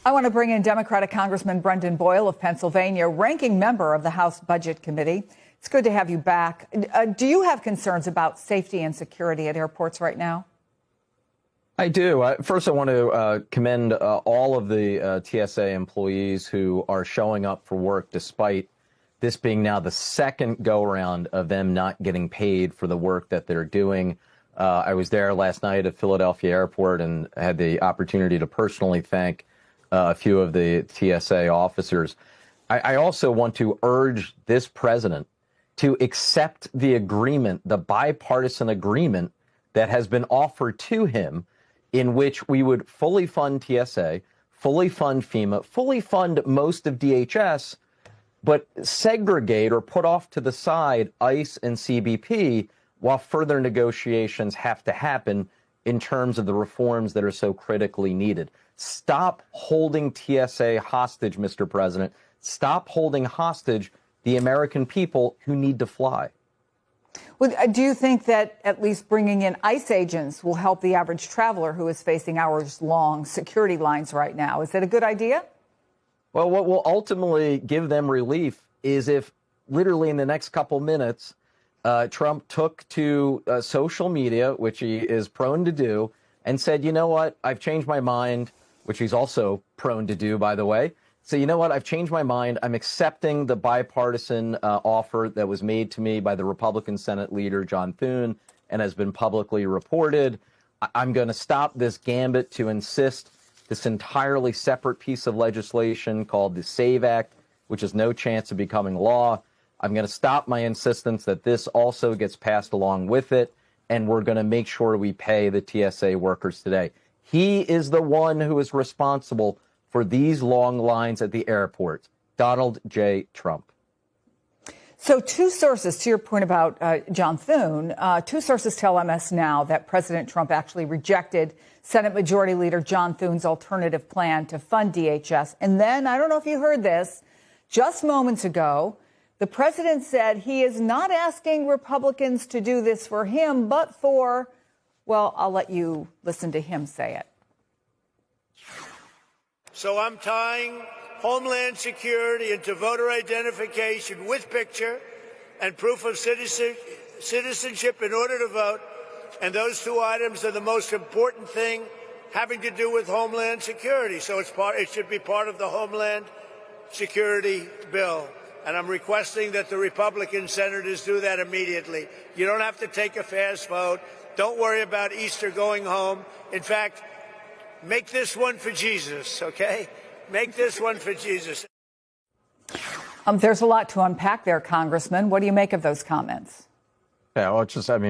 I want to bring in Democratic Congressman Brendan Boyle of Pennsylvania, ranking member of the House Budget Committee. It's good to have you back. Do you have concerns about safety and security at airports right now? I do. First, I want to commend all of the TSA employees who are showing up for work despite this being now the second go-around of them not getting paid for the work that they're doing. I was there last night at Philadelphia Airport and had the opportunity to personally thank a few of the TSA officers. I also want to urge this president to accept the agreement, the bipartisan agreement that has been offered to him, in which we would fully fund TSA, fully fund FEMA, fully fund most of DHS, but segregate or put off to the side ICE and CBP while further negotiations have to happen in terms of the reforms that are so critically needed. Stop holding TSA hostage, Mr. President. Stop holding hostage the American people who need to fly. Well, do you think that at least bringing in ICE agents will help the average traveler who is facing hours-long security lines right now? Is that a good idea? Well, what will ultimately give them relief is if literally in the next couple minutes, Trump took to social media, which he is prone to do, and said, you know what, I've changed my mind, which he's also prone to do, by the way. So, you know what, I've changed my mind. I'm accepting the bipartisan offer that was made to me by the Republican Senate leader, John Thune, and has been publicly reported. I'm going to stop this gambit to insist this entirely separate piece of legislation called the SAVE Act, which has no chance of becoming law. I'm going to stop my insistence that this also gets passed along with it, and we're going to make sure we pay the TSA workers today. He is the one who is responsible for these long lines at the airport, Donald J. Trump. So two sources, to your point about John Thune, two sources tell MS Now that President Trump actually rejected Senate Majority Leader John Thune's alternative plan to fund DHS. And then, I don't know if you heard this, just moments ago, the president said he is not asking Republicans to do this for him, but for, well, I'll let you listen to him say it. So I'm tying Homeland Security into voter identification with picture and proof of citizenship in order to vote. And those two items are the most important thing having to do with Homeland Security. So it should be part of the Homeland Security bill. And I'm requesting that the Republican senators do that immediately. You don't have to take a fast vote. Don't worry about Easter going home. In fact, make this one for Jesus, okay? Make this one for Jesus. There's a lot to unpack there, Congressman. What do you make of those comments? Yeah, well,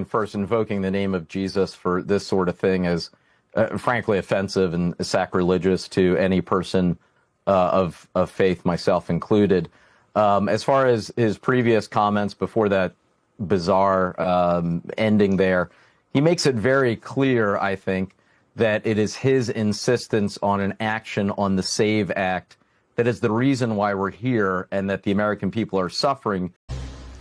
first, invoking the name of Jesus for this sort of thing is frankly offensive and sacrilegious to any person of faith, myself included. As far as his previous comments before that bizarre ending there, he makes it very clear, I think, that it is his insistence on an action on the SAVE Act that is the reason why we're here and that the American people are suffering.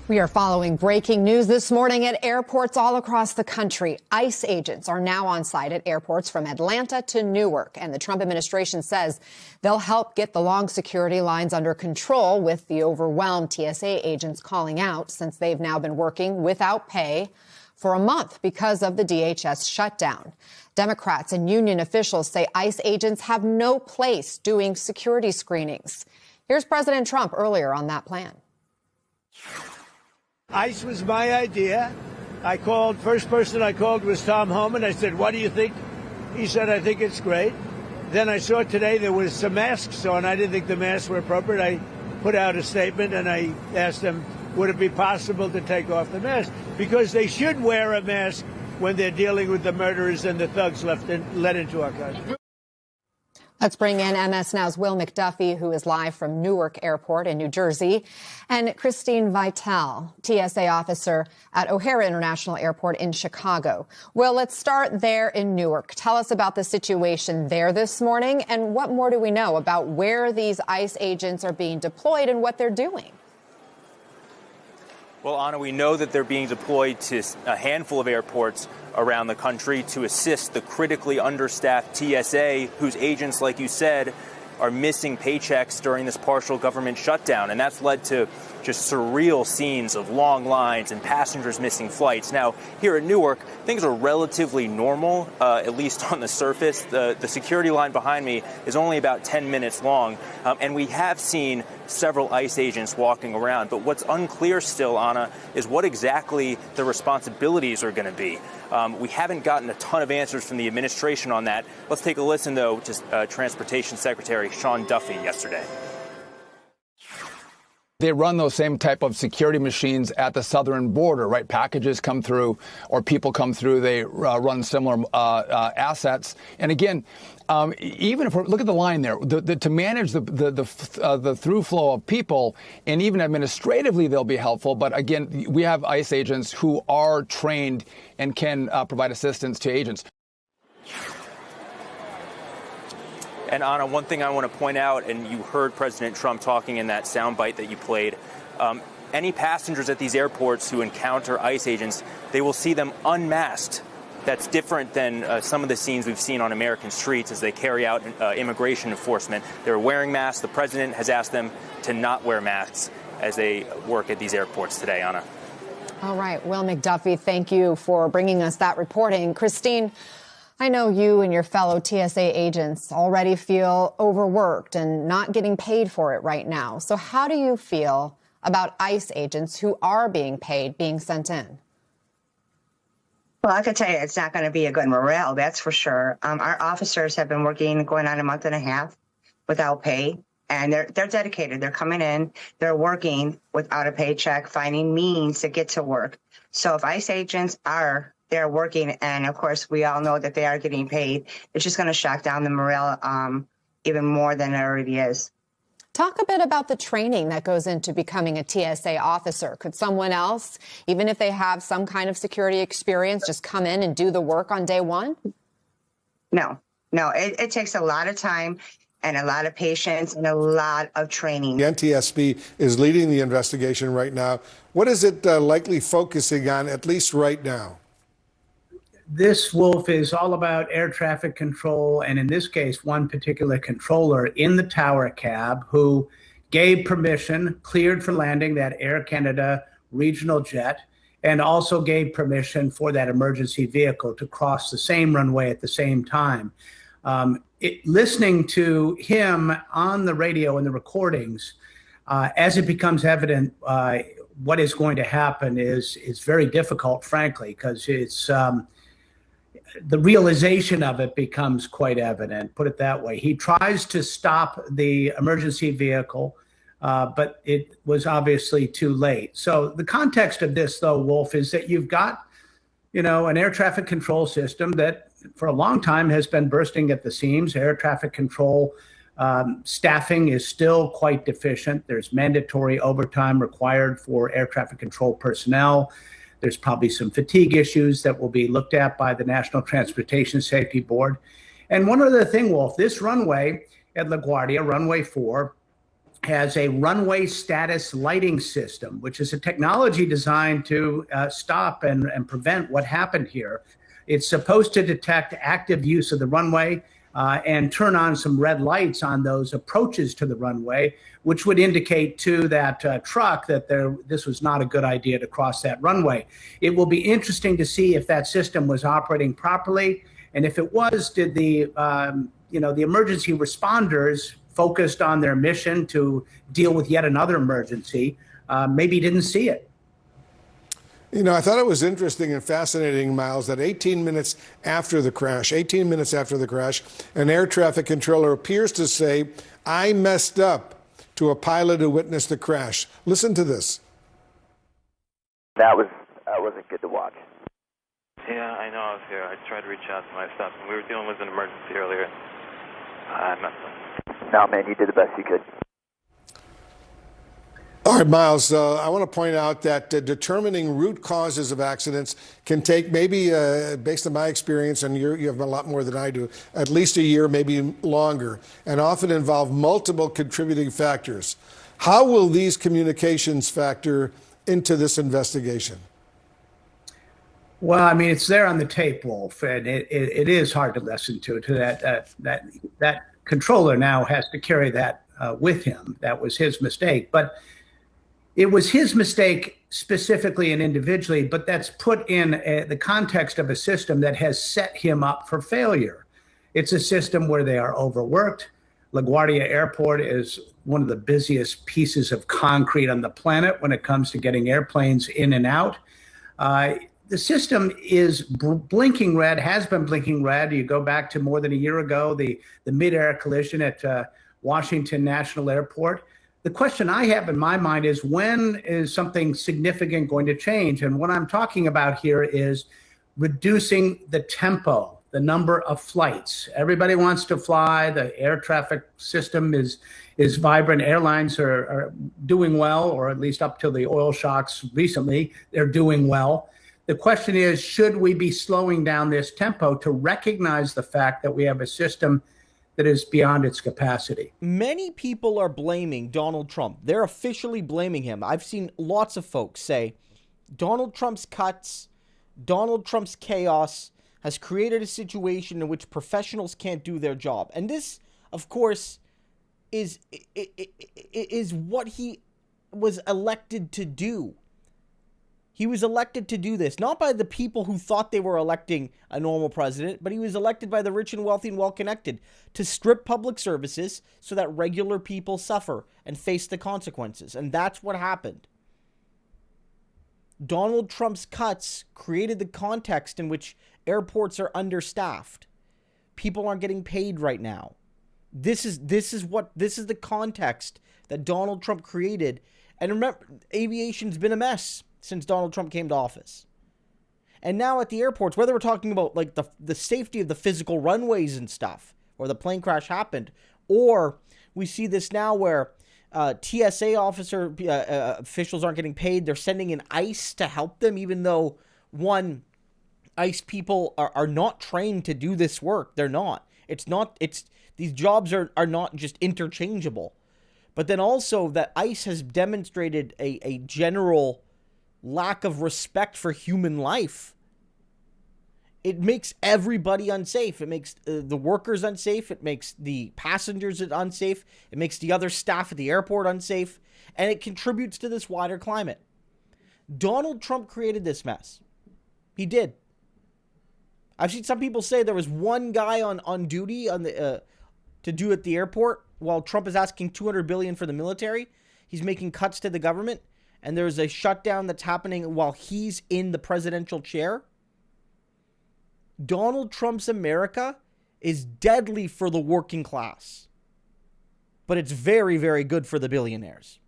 We are following breaking news this morning at airports all across the country. ICE agents are now on site at airports from Atlanta to Newark, and the Trump administration says they'll help get the long security lines under control, with the overwhelmed TSA agents calling out since they've now been working without pay for a month because of the DHS shutdown. Democrats and union officials say ICE agents have no place doing security screenings. Here's President Trump earlier on that plan. ICE was my idea. First person I called was Tom Homan. I said, what do you think? He said, I think it's great. Then I saw today there was some masks on. I didn't think the masks were appropriate. I put out a statement and I asked them, would it be possible to take off the mask? Because they should wear a mask when they're dealing with the murderers and the thugs let into our country. Let's bring in MS Now's Will McDuffie, who is live from Newark Airport in New Jersey, and Christine Vitale, TSA officer at O'Hare International Airport in Chicago. Will, let's start there in Newark. Tell us about the situation there this morning, and what more do we know about where these ICE agents are being deployed and what they're doing? Well, Anna, we know that they're being deployed to a handful of airports around the country to assist the critically understaffed TSA, whose agents, like you said, are missing paychecks during this partial government shutdown. And that's led to just surreal scenes of long lines and passengers missing flights. Now, here at Newark, things are relatively normal, at least on the surface. The security line behind me is only about 10 minutes long, and we have seen several ICE agents walking around. But what's unclear still, Anna, is what exactly the responsibilities are going to be. We haven't gotten a ton of answers from the administration on that. Let's take a listen, though, to Transportation Secretary Sean Duffy yesterday. They run those same type of security machines at the southern border, right? Packages come through or people come through. They run similar assets. And again, even if we look at the line there, to manage the through flow of people, and even administratively, they'll be helpful. But again, we have ICE agents who are trained and can provide assistance to agents. And Anna, one thing I want to point out, and you heard President Trump talking in that soundbite that you played, any passengers at these airports who encounter ICE agents, they will see them unmasked. That's different than some of the scenes we've seen on American streets as they carry out immigration enforcement. They're wearing masks. The president has asked them to not wear masks as they work at these airports today, Anna. All right. Will McDuffie, thank you for bringing us that reporting. Christine, I know you and your fellow TSA agents already feel overworked and not getting paid for it right now. So how do you feel about ICE agents who are being paid, being sent in? Well, I can tell you it's not going to be a good morale, that's for sure. Our officers have been working going on a month and a half without pay, and they're dedicated. They're coming in, they're working without a paycheck, finding means to get to work. So if ICE agents are they're working, and of course, we all know that they are getting paid. It's just going to shock down the morale even more than it already is. Talk a bit about the training that goes into becoming a TSA officer. Could someone else, even if they have some kind of security experience, just come in and do the work on day one? No, it takes a lot of time and a lot of patience and a lot of training. The NTSB is leading the investigation right now. What is it likely focusing on, at least right now? This, Wolf, is all about air traffic control, and in this case, one particular controller in the tower cab who gave permission, cleared for landing that Air Canada regional jet, and also gave permission for that emergency vehicle to cross the same runway at the same time. Listening to him on the radio and the recordings, as it becomes evident what is going to happen is very difficult, frankly, because it's the realization of it becomes quite evident, put it that way. He tries to stop the emergency vehicle, but it was obviously too late. So the context of this, though, Wolf, is that you've got, an air traffic control system that for a long time has been bursting at the seams. Air traffic control staffing is still quite deficient. There's mandatory overtime required for air traffic control personnel. There's probably some fatigue issues that will be looked at by the National Transportation Safety Board. And one other thing, Wolf, this runway at LaGuardia, runway 4, has a runway status lighting system, which is a technology designed to stop and prevent what happened here. It's supposed to detect active use of the runway and turn on some red lights on those approaches to the runway, which would indicate to that truck that this was not a good idea to cross that runway. It will be interesting to see if that system was operating properly, and if it was, did the emergency responders focused on their mission to deal with yet another emergency, maybe didn't see it. I thought it was interesting and fascinating, Miles, that 18 minutes after the crash, an air traffic controller appears to say, "I messed up," to a pilot who witnessed the crash. Listen to this. That wasn't good to watch. Yeah, I know I was here. I tried to reach out to my staff. We were dealing with an emergency earlier. I messed up. No, man, you did the best you could. All right, Miles, I want to point out that determining root causes of accidents can take maybe, based on my experience, and you have a lot more than I do, at least a year, maybe longer, and often involve multiple contributing factors. How will these communications factor into this investigation? Well, I mean, it's there on the tape, Wolf, and it is hard to listen to that controller now has to carry that with him. That was his mistake. But it was his mistake specifically and individually, but that's put in the context of a system that has set him up for failure. It's a system where they are overworked. LaGuardia Airport is one of the busiest pieces of concrete on the planet when it comes to getting airplanes in and out. The system is blinking red, has been blinking red. You go back to more than a year ago, the mid-air collision at Washington National Airport. The question I have in my mind is, when is something significant going to change? And what I'm talking about here is reducing the tempo, the number of flights. Everybody wants to fly. The air traffic system is vibrant. Airlines are doing well, or at least up till the oil shocks recently, they're doing well. The question is, should we be slowing down this tempo to recognize the fact that we have a system that is beyond its capacity? Many people are blaming Donald Trump. They're officially blaming him. I've seen lots of folks say Donald Trump's cuts, Donald Trump's chaos has created a situation in which professionals can't do their job. And this, of course, is what he was elected to do. He was elected to do this, not by the people who thought they were electing a normal president, but he was elected by the rich and wealthy and well-connected to strip public services so that regular people suffer and face the consequences. And that's what happened. Donald Trump's cuts created the context in which airports are understaffed. People aren't getting paid right now. This is the context that Donald Trump created. And remember, aviation's been a mess since Donald Trump came to office. And now at the airports, whether we're talking about like the safety of the physical runways and stuff, or the plane crash happened, or we see this now where TSA officials aren't getting paid. They're sending in ICE to help them, even though, one, ICE people are not trained to do this work. They're not. These jobs are not just interchangeable. But then also that ICE has demonstrated a general lack of respect for human life. It makes everybody unsafe. It makes the workers unsafe. It makes the passengers unsafe. It makes the other staff at the airport unsafe. And it contributes to this wider climate. Donald Trump created this mess. He did. I've seen some people say there was one guy on duty to do at the airport while Trump is asking $200 billion for the military. He's making cuts to the government. And there's a shutdown that's happening while he's in the presidential chair. Donald Trump's America is deadly for the working class. But it's very, very good for the billionaires.